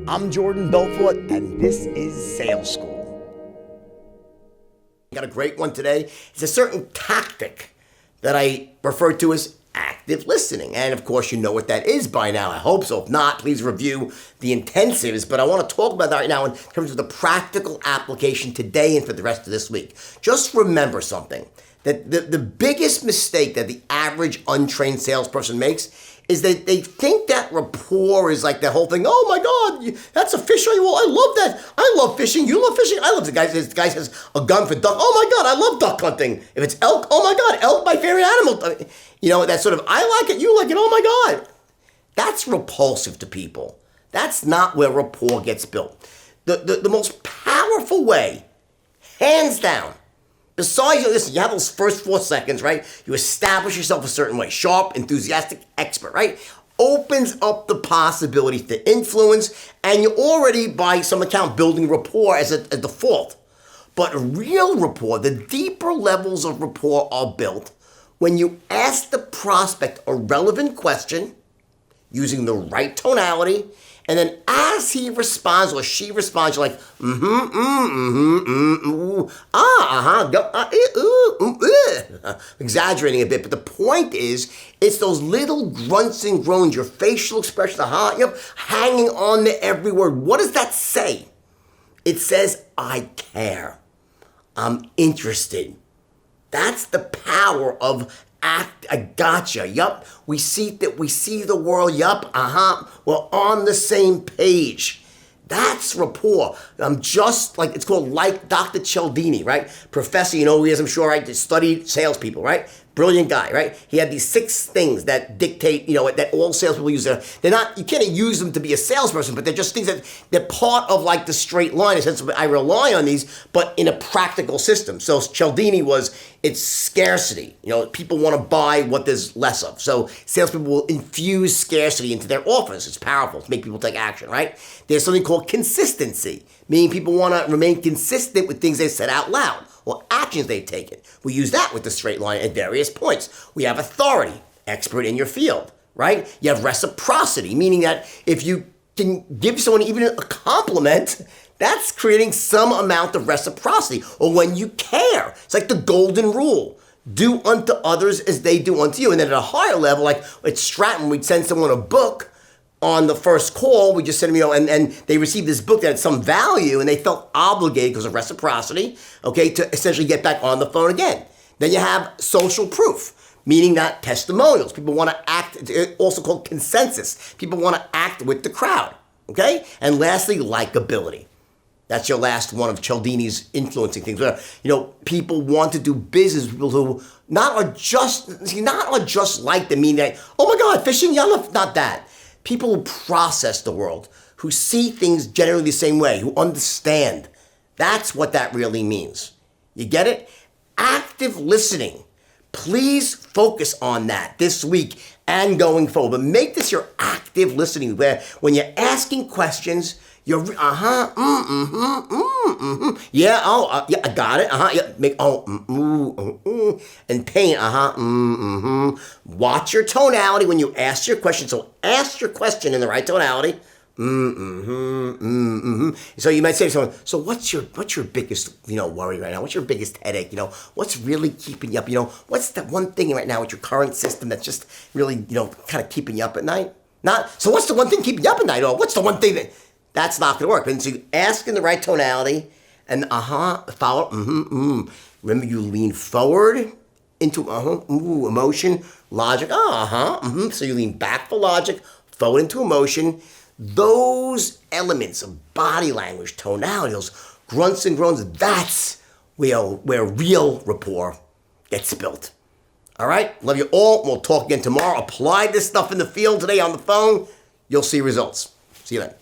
I'm Jordan Belfort, and this is Sales School. Got a great one today. It's a certain tactic that I refer to as active listening. And of course, you know what that is by now. I hope so. If not, please review the intensives. But I want to talk about that right now in terms of the practical application today and for the rest of this week. Just remember something, that the biggest mistake that the average untrained salesperson makes is that they think that rapport is like that whole thing. Oh my God, that's a fish on your wall. I love that. I love fishing. You love fishing. I love the guy. This guy has a gun for duck. Oh my God, I love duck hunting. If it's elk, oh my God, elk, my favorite animal. You know, that sort of, I like it, you like it, oh my God. That's repulsive to people. That's not where rapport gets built. The most powerful way, hands down, besides, listen, you have those first 4 seconds, right? You establish yourself a certain way, sharp, enthusiastic, expert, right? Opens up the possibility to influence, and you're already, by some account, building rapport as a default. But real rapport, the deeper levels of rapport are built when you ask the prospect a relevant question using the right tonality, and then as he responds or she responds, you're like, exaggerating a bit, but the point is, it's those little grunts and groans, your facial expression, hanging on to every word. What does that say? It says, I care. I'm interested. That's the power of I gotcha. Yup. We see the world. Yup. We're on the same page. That's rapport. I'm just like, it's called like Dr. Cialdini, right? Professor, you know who he is, I'm sure, right? Studied salespeople, right? Brilliant guy, right? He had these 6 things that dictate, you know, that all salespeople use. They're not, you can't use them to be a salesperson, but they're just things that they're part of like the straight line. In the sense of I rely on these, but in a practical system. So Cialdini was, it's scarcity. You know, people want to buy what there's less of. So salespeople will infuse scarcity into their offers. It's powerful to make people take action, right? There's something called consistency, meaning people want to remain consistent with things they said out loud or actions they've taken. We use that with the straight line at various points. We have authority, expert in your field, right? You have reciprocity, meaning that if you can give someone even a compliment, that's creating some amount of reciprocity. Or when you care, it's like the golden rule. Do unto others as they do unto you. And then at a higher level, like at Stratton, we'd send someone a book on the first call. We just sent them, you know, and they received this book that had some value and they felt obligated because of reciprocity, okay, to essentially get back on the phone again. Then you have social proof, meaning that testimonials. People want to act, it's also called consensus. People want to act with the crowd, okay? And lastly, likability. That's your last one of Cialdini's influencing things. Where, you know, people want to do business with people who not are just like them, meaning that, oh my God, fishing, yeah, not that. People who process the world, who see things generally the same way, who understand. That's what that really means. You get it? Active listening. Please focus on that this week and going forward. But make this your active listening, where when you're asking questions, you're yeah, yeah, I got it, yeah, make and paint, Watch your tonality when you ask your question. So ask your question in the right tonality. So you might say to someone, so what's your biggest, you know, worry right now? What's your biggest headache? You know, what's really keeping you up? You know, what's that one thing right now with your current system that's just really, you know, kind of keeping you up at night? So what's the one thing keeping you up at night? Or what's the one thing that, that's not going to work. And so you ask in the right tonality and follow, Remember, you lean forward into, emotion, logic, So you lean back for logic, forward into emotion. Those elements of body language, tonality, those grunts and groans, that's where real rapport gets built. All right? Love you all. We'll talk again tomorrow. Apply this stuff in the field today on the phone. You'll see results. See you then.